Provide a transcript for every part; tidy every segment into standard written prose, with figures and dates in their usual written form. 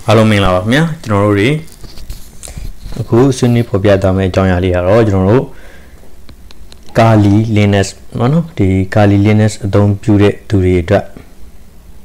အားလုံးမင်္ဂလာပါခင်ဗျာကျွန်တော်တို့တွေအခုဆွေးနွေးဖော်ပြသွားမယ့်အကြောင်းအရာလေးကတော့ကျွန်တော်တို့ Kali Linux နော်ဒီ Kali Linux အသုံးပြုတဲ့သူတွေအတွက်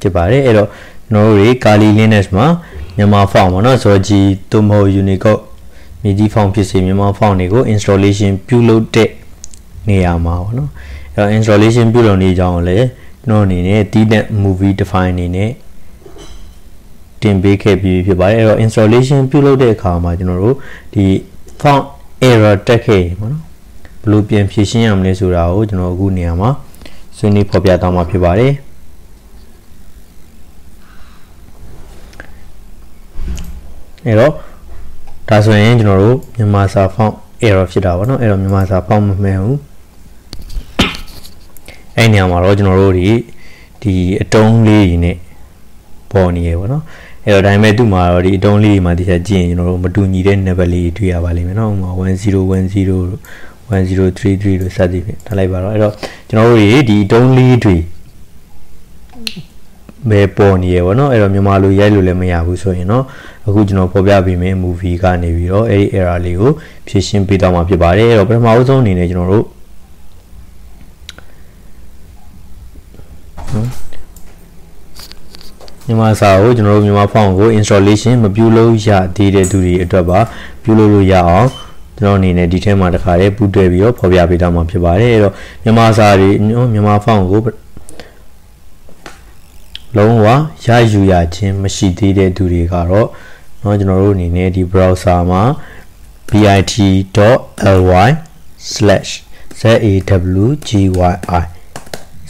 ဖြစ်ပါတယ်အဲ့တော့ကျွန်တော်တို့တွေ Kali Linux မှာမြန်မာ font ပေါ့နော်ဆိုတော့ဒီသို့မဟုတ် Unicode မြည်ကြီး font ဖြစ်စေမြန်မာ font တွေကို installation ပြုလုပ်တဲ့နေရာမှာပေါ့နော်အဲ့တော့ installation ပြုလုပ်နေကြအောင်လေကျွန်တော်အနေနဲ့တည်တဲ့ movie define အနေနဲ့တင်ပေးခဲ့ပြီးဖြစ်ပါတယ်အဲ့တော့ installation ပြုလုပ်တဲ့အခါမှာကျွန်တော်တို့ဒီ font error တက်ခဲ့ပေါ့နော်ဘယ်လိုပြန်ဖြေရှင်းရမလဲဆိုတာကိုကျွန်တော်အခုနေရာမှာဆွေးနွေးဖော်ပြသွားမှာဖြစ်ပါတယ်အဲ့တော့ဒါဆိုရင်ကျွန်တော်တို့မြန်မာစာ font error ဖြစ်တာပေါ့နော်အဲ့တော့မြန်မာစာ font မမှန်ဘူးအဲ့နေရာမှာတော့ကျွန်တော်တို့ဒီအတုံးလေးတွေနဲ့ပေါ်နေရပေါ့နော်အဲ့တော့ဒါပေမဲ့သူ့မှာတော့ဒီအတုံးလေးတွေမှာတခြားကြည့်ရင်ကျွန်တော်တို့မတူညီတဲ့ number လေးတွေ့ရပါလိမ့်မယ်နော်ဥပမာ1010တို့1033တို့စသည်ဖြင့်ထားလိုက်ပါတော့အဲ့တော့ကျွန်တော်တို့ဒီအတုံးလေးတွေပဲပေါ်နေရပေါ့နော်အဲ့တော့မြန်မာလိုရိုက်လို့လည်းမရဘူးဆိုရင်တော့အခုကျွန်တော်ဖော်ပြပေးမယ် movie ကနေပြီးတော့အဲ့ဒီ error လေးကိုဖြည့်ရှင်းပေးတော့မှာဖြစ်ပါတယ်အဲ့တော့ပထမအဆုံးအနေနဲ့ကျွန်တော်တို့မြန်မာစာကိုကျွန်တော်တို့မြန်မာ font ကို installation မပြုလုပ်ရသေးတဲ့သူတွေအတွက်ပါပြုလုပ်လို့ရအောင်ကျွန်တော်အနေနဲ့ဒီထဲမှာတစ်ခါလေးပူးတွဲပြီးတော့ဖော်ပြပေးတော့မှာဖြစ်ပါတယ်အဲ့တော့မြန်မာစာတွေမြန်မာ font ကိုလုံးဝရယူရခြင်းမရှိသေးတဲ့သူတွေကတော့เนาะကျွန်တော်တို့အနေနဲ့ဒီ browser မှာ bit.ly/zawgyi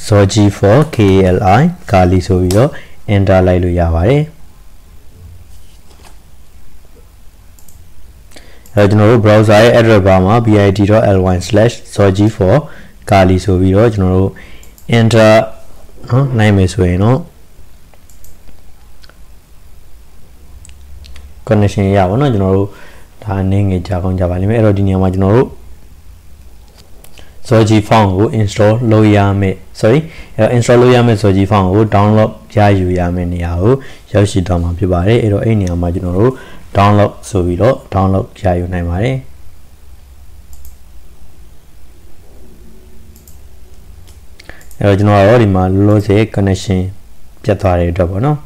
zogi for kali kali ဆိုပြီးတော့ enter လိုက်လို့ရပါတယ်အဲကျွန်တော်တို့ browser ရဲ့ address bar မှာ bit.ly/zogi for kali ဆိုပြီးတော့ကျွန်တော်တို့ enter နော်နိုင်မယ်ဆိုရင်တော့ connection ရပါတော့ကျွန်တော်တို့ဒါအနေငယ်ကြာကောင်းကြပါလိမ့်မယ်အဲ့တော့ဒီနေရာမှာကျွန်တော်တို့ zogi font ကို install လုပ်ရမယ် install လုပ်ရမယ် zogi font ကို download ရယူရမယ်နေရာကိုရောက်ရှိသွားမှာဖြစ်ပါတယ်အဲ့တော့အဲ့နေရာမှာကျွန်တော်တို့ download ဆိုပြီးတော့ download ရယူနိုင်ပါတယ်အဲ့တော့ကျွန်တော်တို့ဒီမှာလောလောဆယ် connection ပြတ်သွားတဲ့အတွက်ပေါ့နော်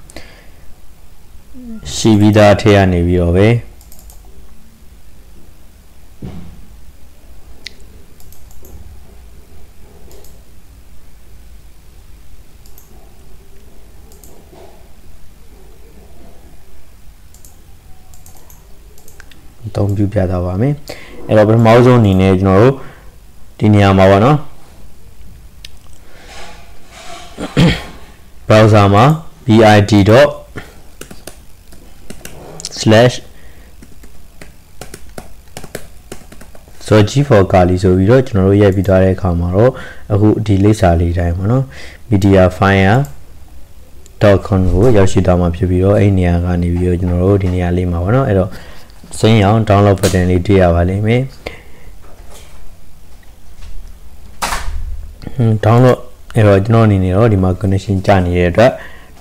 ရှိပြီးသားထဲကနေပြီးတော့ပဲအသုံးပြုပြသွားပါမယ်အဲ့တော့ပထမဆုံးအနေနဲ့ကျွန်တော်တို့ဒီနေရာမှာပေါ့နော် browser မှာ bit./zogi for kali ဆိုပြီးတော့ကျွန်တော်တို့ရိုက်ပြီးသွားတဲ့အခါမှာတော့အခုဒီလိပ်စာလေးတိုင်းပေါ့နော် mediafire.com ကိုရောက်ရှိသွားမှာဖြစ်ပြီးတော့အဲ့နေရာကနေပြီးတော့ကျွန်တော်တို့ဒီနေရာလေးမှာပေါ့နော်အဲ့တော့စိမ်းအောင် download button လေးတွေ့ရပါလိမ့်မယ်download အဲ့တော့ကျွန်တော်အနေနဲ့တော့ဒီမှာ connection ကျနေတဲ့အတွက်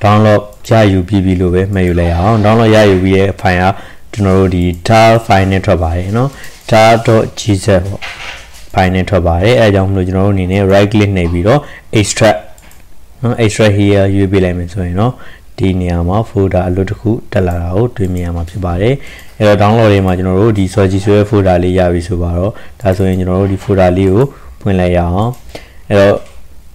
download ရယူပြီးလို့ပဲမှတ်ယူလိုက်အောင် download ရယူပြီးတဲ့ file ကကျွန်တော်တို့ဒီ tar file နဲ့ထွက်ပါတယ်เนาะ tar.gz ပေါ့ file နဲ့ထွက်ပါတယ်အဲအကြောင်းမလို့ကျွန်တော်တို့အနေနဲ့ right click နှိပ်ပြီးတော့ extract เนาะ extract here ရွေးပေးလိုက်မယ်ဆိုရင်เนาะဒီနေရာမှာ folder အလွတ်တစ်ခုတက်လာတာကိုတွေ့မြင်ရမှာဖြစ်ပါတယ်အဲ့တော့ download လေးမှာကျွန်တော်တို့ဒီ zogi ဆိုတဲ့ folder လေးရပြီဆိုပါတော့ဒါဆိုရင်ကျွန်တော်တို့ဒီ folder လေးကိုဖွင့်လိုက်ရအောင်အဲ့တော့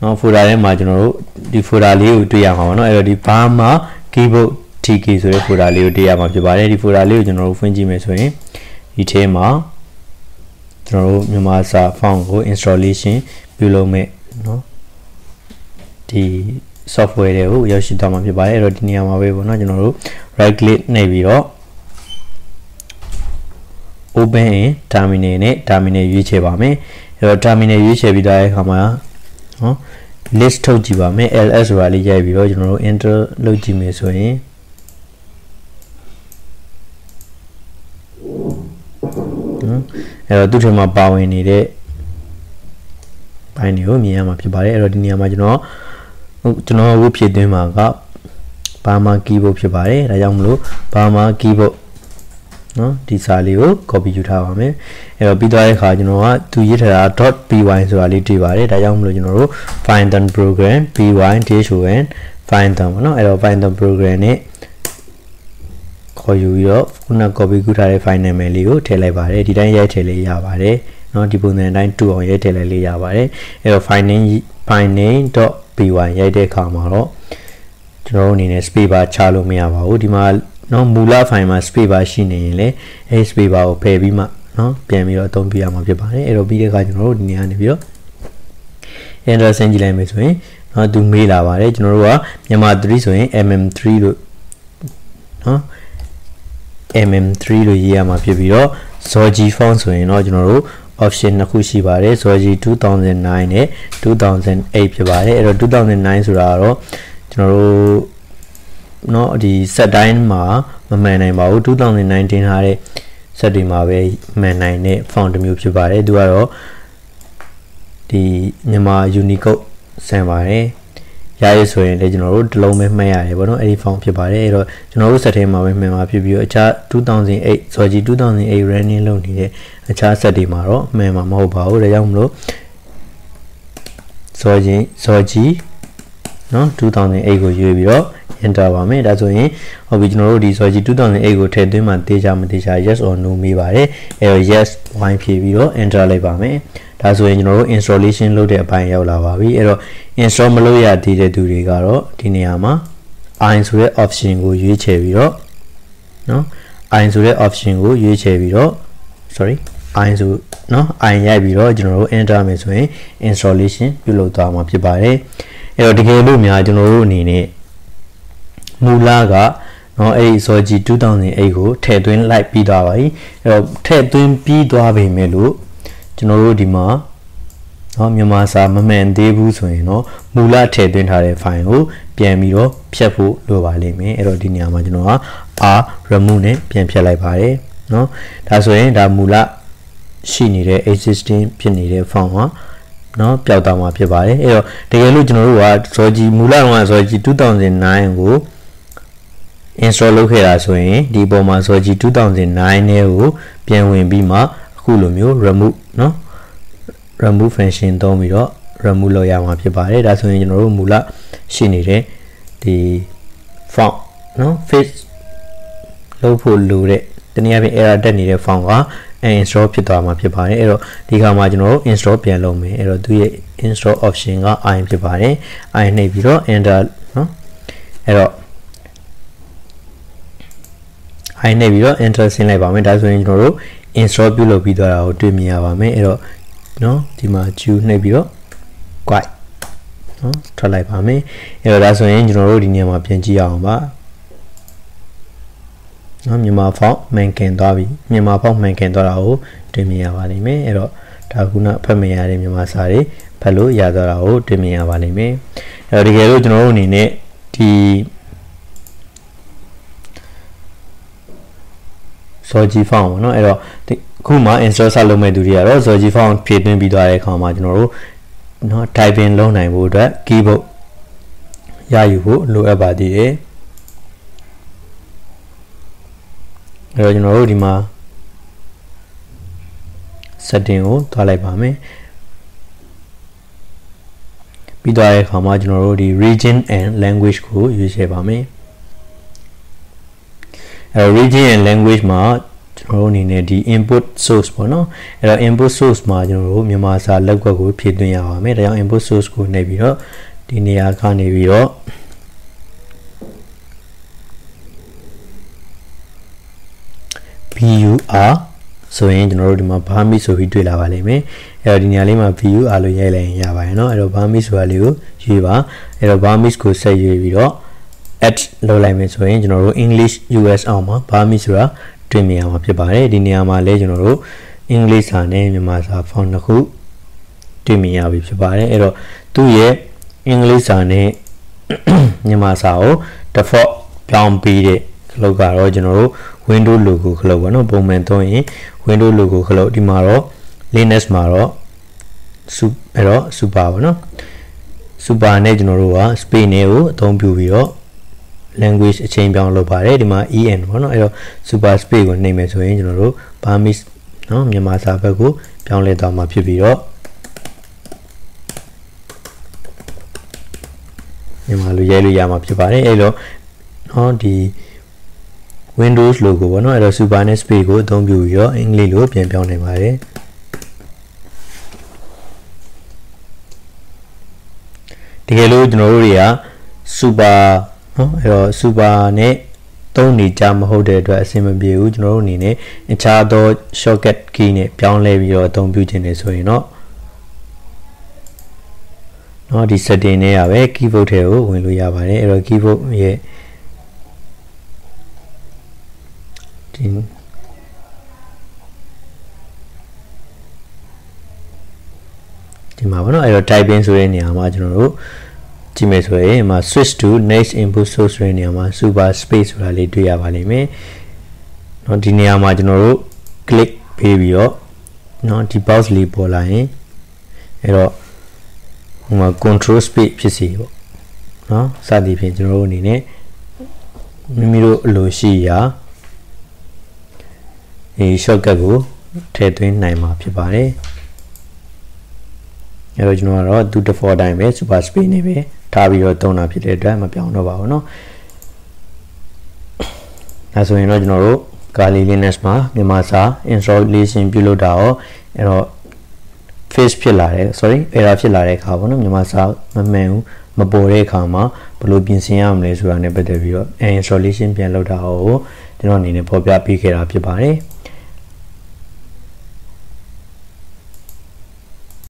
နော် folder ထဲမှာကျွန်တော်တို့ဒီ folder လေးကိုတွေ့ရမှာပါเนาะအဲ့တော့ဒီ Burma keyboard tk ဆိုတဲ့ folder လေးကိုတွေ့ရမှာဖြစ်ပါတယ်ဒီ folder လေးကိုကျွန်တော်တို့ဖွင့်ကြည့်မယ်ဆိုရင်ဒီထဲမှာကျွန်တော်တို့မြန်မာစာ font ကို installation ပြုလုပ်မယ်เนาะဒီ software တွေကိုရောက်ရှိသွားမှာဖြစ်ပါတယ်အဲ့တော့ဒီနေရာမှာပဲပေါ့เนาะကျွန်တော်တို့ right click နှိပ်ပြီးတော့ open in terminal နဲ့ terminal ရွေးချယ်ပါမယ်အဲ့တော့ terminal ရွေးချယ်ပြီးတဲ့အခါမှာနော် list ထုတ်ကြည့်ပါမယ် ls ဆိုတာလေးရိုက်ပြီးတော့ကျွန်တော်တို့ enter လုပ်ကြည့်မယ်ဆိုရင်အဲ့တော့သူ့ထဲမှာပါဝင်နေတဲ့ဘိုင်းတွေကိုမြင်ရမှာဖြစ်ပါတယ်အဲ့တော့ဒီနေရာမှာကျွန်တော်အခုဖြည့်သွင်းမှာက Burma keyboard ဖြစ်ပါတယ်ဒါကြောင့်မလို့ Burma keyboard နော်ဒီစာလေးကို copy ယူထားပါမယ်အဲ့တော့ပြီးသွားတဲ့အခါကျွန်တော်ကသူရေးထားတာ .py ဆိုတာလေးတွေ့ပါတယ်ဒါကြောင့်မလို့ကျွန်တော်တို့ Python program py dash-on Python ပေါ့နော်အဲ့တော့ Python program နဲ့ခေါ်ယူပြီးတော့ခုန copy ကူးထားတဲ့ file name လေးကိုထည့်လိုက်ပါတယ်ဒီတိုင်းရိုက်ထည့်လေးရပါတယ်နော်ဒီပုံစံအတိုင်းတူအောင်ရိုက်ထည့်လိုက်လေးရပါတယ်အဲ့တော့ file name.py ရိုက်တဲ့အခါမှာတော့ကျွန်တော်တို့အနေနဲ့ space bar ချလို့မရပါဘူးဒီမှာနော်မူလ file မှာ space bar ရှိနေရင်လည်းအဲ space bar ကိုဖယ်ပြီးမှနော်ပြန်ပြီးတော့အသုံးပြရမှာဖြစ်ပါတယ်အဲ့တော့ပြီးတဲ့အခါကျွန်တော်တို့ဒီနေရာနေပြီးတော့ enter ဆင်းကြည့်လိုက်မယ်ဆိုရင်နော်သူမေးလာပါတယ်ကျွန်တော်တို့ကမြန်မာ 3 ဆိုရင် mm3 လို့နော် mm3 လို့ရေးရမှာဖြစ်ပြီးတော့ Zoji font ဆိုရင်တော့ကျွန်တော်တို့ option နှစ်ခုရှိပါတယ် Zoji 2009နဲ့2008ဖြစ်ပါတယ်အဲ့တော့2009ဆိုတာကတော့ကျွန်တော်တို့เนาะဒီ set တိုင်းမှာမမှန်နိုင်ပါဘူး2009တင်ထားတဲ့ set တွေမှာပဲမှန်နိုင်တဲ့ font တစ်မျိုးဖြစ်ပါတယ်သူကတော့ဒီမြန်မာ Unicode ဆန်ပါတယ်ရရဆိုရင်လည်းကျွန်တော်တို့တစ်လုံးပဲမှတ်ရတယ်ဗောနော်အဲ့ဒီ font ဖြစ်ပါတယ်အဲ့တော့ကျွန်တော်တို့ set ထဲမှာပဲမှန်မှာဖြစ်ပြီးတော့အခြား2008 Zoji 2008 running လုပ်နေတဲ့အခြား set တွေမှာတော့မှန်မှာမဟုတ်ပါဘူးဒါကြောင့်မလို့ Zoji နော်2008ကိုရွေးပြီးတော့ enter ပါမယ်ဒါဆိုရင်ဟုတ်ပြီကျွန်တော်တို့ဒီ Zoji 2008ကိုထည့်သွင်းမှတေးကြမတေးကြ yes or no မေးပါတယ်အဲ့တော့ yes y ဖြည့်ပြီးတော့ enter လိုက်ပါမယ်ဒါဆိုရင်ကျွန်တော်တို့ installation လုပ်တဲ့အပိုင်းရောက်လာပါပြီအဲ့တော့ install မလုပ်ရသေးတဲ့သူတွေကတော့ဒီနေရာမှာ I ဆိုတဲ့ option ကိုရွေးချယ်ပြီးတော့နော် I ဆိုတဲ့ option ကိုရွေးချယ်ပြီးတော့ sorry I ဆိုနော် I ရိုက်ပြီးတော့ကျွန်တော်တို့ enter မယ်ဆိုရင် installation ပြုလုပ်သွားမှာဖြစ်ပါတယ်အဲ့တော့တကယ်လို့များကျွန်တော်တို့အနေနဲ့မူလကနော်အဲ့ဒီ Zoji 2008ကိုထည့်သွင်းလိုက်ပြီးသွားပါပြီအဲ့တော့ထည့်သွင်းပြီးသွားပြီမဲ့လို့ကျွန်တော်တို့ဒီမှာနော်မြန်မာစာမမှန်သေးဘူးဆိုရင်တော့မူလထည့်သွင်းထားတဲ့ file ကိုပြန်ပြီးတော့ဖြတ်ဖို့လိုပါလိမ့်မယ်အဲ့တော့ဒီနေရာမှာကျွန်တော်က R remove နဲ့ပြန်ဖြတ်လိုက်ပါတယ်နော်ဒါဆိုရင်ဒါမူလရှိနေတဲ့ existing ဖြစ်နေတဲ့ file ဟာနော်ပျောက်သွားမှာဖြစ်ပါတယ်အဲ့တော့တကယ်လို့ကျွန်တော်တို့က Zoji မူလတော့ Zoji 2009ကို install လုပ်ခဲ့တာဆိုရင်ဒီပုံမှာ Zoji 2009နဲ့ကိုပြန်ဝင်ပြီးမှအခုလိုမျိုး remove နော် remove function သုံးပြီးတော့ remove လုပ်ရမှာဖြစ်ပါတယ်ဒါဆိုရင်ကျွန်တော်တို့မူလရှိနေတဲ့ဒီ font နော် fix လုပ်ဖို့လိုတဲ့တနည်းအားဖြင့် error တက်နေတဲ့ font ကinstall ဖြစ်သွားမှာဖြစ်ပါတယ်အဲ့တော့ဒီခါမှာကျွန်တော်တို့ install ပြန်လုပ်မယ်အဲ့တော့သူရဲ့ install option က I ဖြစ်ပါတယ် I နှိပ်ပြီးတော့ enter နော်အဲ့တော့ I နှိပ်ပြီးတော့ enter ဆင်းလိုက်ပါမယ်ဒါဆိုရင်ကျွန်တော်တို့ install ပြုလုပ်ပြီးသွားတာကိုတွေ့မြင်ရပါမယ်အဲ့တော့နော်ဒီမှာ Q နှိပ်ပြီးတော့ quite နော်ထွက်လိုက်ပါမယ်အဲ့တော့ဒါဆိုရင်ကျွန်တော်တို့ဒီနေရာမှာပြန်ကြည့်အောင်ပါနော်မြန်မာ font မှန်ကန်သွားပြီမြန်မာ font မှန်ကန်သွားတာကိုတွေ့မြင်ရပါလိမ့်မယ်အဲ့တော့ဒါခုနဖတ်မရတဲ့မြန်မာစာတွေဖတ်လို့ရသွားတာကိုတွေ့မြင်ရပါလိမ့်မယ်အဲ့တော့တကယ်လို့ကျွန်တော်တို့အနေနဲ့ဒီ Zoji font ပေါ့နော်အဲ့တော့ခုမှ install ဆက်လုပ်မဲ့သူတွေကတော့ Zoji font ဖြည့်သွင်းပြီးသွားတဲ့အခါမှာကျွန်တော်တို့နော် typing လုပ်နိုင်ဖို့အတွက် keyboard ရယူဖို့လိုအပ်ပါသေးတယ်အဲ့တော့ကျွန်တော်တို့ဒီမှာ setting ကိုသွားလိုက်ပါမယ်ပြီးသွားတဲ့အခါမှာကျွန်တော်တို့ဒီ region and language ကိုရွေးချယ်ပါမယ်အဲ့တော့ region and language မှာကျွန်တော်တို့အနေနဲ့ဒီ input source ပေါ့နော်အဲ့တော့ input source မှာကျွန်တော်တို့မြန်မာစာလောက်ကွက်ကိုဖြည့်သွင်းရပါမယ်ဒါကြောင့် input source ကိုနှိပ်ပြီးတော့ဒီနေရာကနေပြီးတော့VUR ဆိုရင်ကျွန်တော်တို့ဒီမှာ Burmese ဆိုပြီးတွေ့လာပါလိမ့်မယ်အဲ့တော့ဒီနေရာလေးမှာ VUR လို့ရိုက်လိုက်ရင်ရပါတယ်เนาะအဲ့တော့ Burmese ဆိုတာလေးကိုရွေးပါအဲ့တော့ Burmese ကိုဆက်ရွေးပြီးတော့ add လုပ်လိုက်မယ်ဆိုရင်ကျွန်တော်တို့ English US အောင်မှာ Burmese ဆိုတာတွေ့မြင်ရမှာဖြစ်ပါတယ်ဒီနေရာမှာလည်းကျွန်တော်တို့ English စာနဲ့မြန်မာစာ font နှစ်ခုတွေ့မြင်ရပြီဖြစ်ပါတယ်အဲ့တော့သူ့ရဲ့ English စာနဲ့မြန်မာစာကို default ပြောင်းပြီးတဲ့ခလုတ်ကတော့ကျွန်တော်တို့ Windows logo ခလုတ်ပေါ့နော်ပုံမှန်သုံးရင် Windows logo ခလုတ်ဒီမှာတော့ Linux မှာတော့ super ပေါ့နော် super နဲ့ကျွန်တော်တို့က space နဲ့ကိုအသုံးပြုပြီးတော့ language အချိန်ပြောင်းလုပ်ပါတယ်ဒီမှာ en ပေါ့နော်အဲ့တော့ super space ကိုနှိပ်မယ်ဆိုရင်ကျွန်တော်တို့ Burmese နော်မြန်မာစာဘက်ကိုပြောင်းလဲသွားမှာဖြစ်ပြီးတော့မြန်မာလိုရေးလို့ရမှာဖြစ်ပါတယ်အဲ့တော့နော်ဒီ Windows logo ပေါ့နော်အဲ့တော့ super နဲ့ space ကိုအသုံးပြုပြီးတော့အင်္ဂလိပ်လိုပြန်ပြောင်းနိုင်ပါတယ်တကယ်လို့ကျွန်တော်တို့တွေက super နော်အဲ့တော့ super နဲ့သုံးနေကြမဟုတ်တဲ့အတွက်အဆင်မပြေဘူးကျွန်တော်တို့အနေနဲ့အခြားသော shortcut key နဲ့ပြောင်းလဲပြီးတော့အသုံးပြုခြင်းနေဆိုရင်တော့နော်ဒီ setting နဲ့ရပဲ keyboard ထဲကိုဝင်လို့ရပါတယ်အဲ့တော့ keyboard ရဲ့ဒီမှာပေါ့နော်အဲ့တော့ typing ဆိုတဲ့နေရာမှာကျွန်တော်တို့ကြည့်မယ်ဆိုရင်မှာ switch to next input source ဆိုတဲ့နေရာမှာ super space ဆိုတာလေးတွေ့ရပါလိမ့်မယ်เนาะဒီနေရာမှာကျွန်တော်တို့ click ပေးပြီးတော့เนาะဒီ box လေးပေါ်လာရင်အဲ့တော့ဟိုမှာ control space ဖြစ်စီပေါ့เนาะစသည်ဖြင့်ကျွန်တော်တို့အနေနဲ့မိမိတို့အလိုရှိရာဒီ shortcut ကိုထည့်သွင်းနိုင်မှာဖြစ်ပါတယ်အဲ့တော့ကျွန်တော်ကတော့သူ default အတိုင်းပဲ super space နဲ့ပဲထားပြီးတော့သုံးတာဖြစ်တဲ့အတွက်မပြောင်းတော့ပါဘူးเนาะဒါဆိုရင်တော့ကျွန်တော်တို့ Kali Linux မှာမြန်မာစာ installation ပြုလုပ်တာရောအဲ့တော့ error ဖြစ်လာတဲ့အခါပေါ့နော်မြန်မာစာမမှန်ဘူးမပေါ်တဲ့အခါမှာဘယ်လိုပြင်ဆင်ရမလဲဆိုတာနဲ့ပတ်သက်ပြီးတော့ installation ပြန်လုပ်တာကိုကျွန်တော်အနေနဲ့ဖော်ပြပေးခဲ့တာဖြစ်ပါတယ်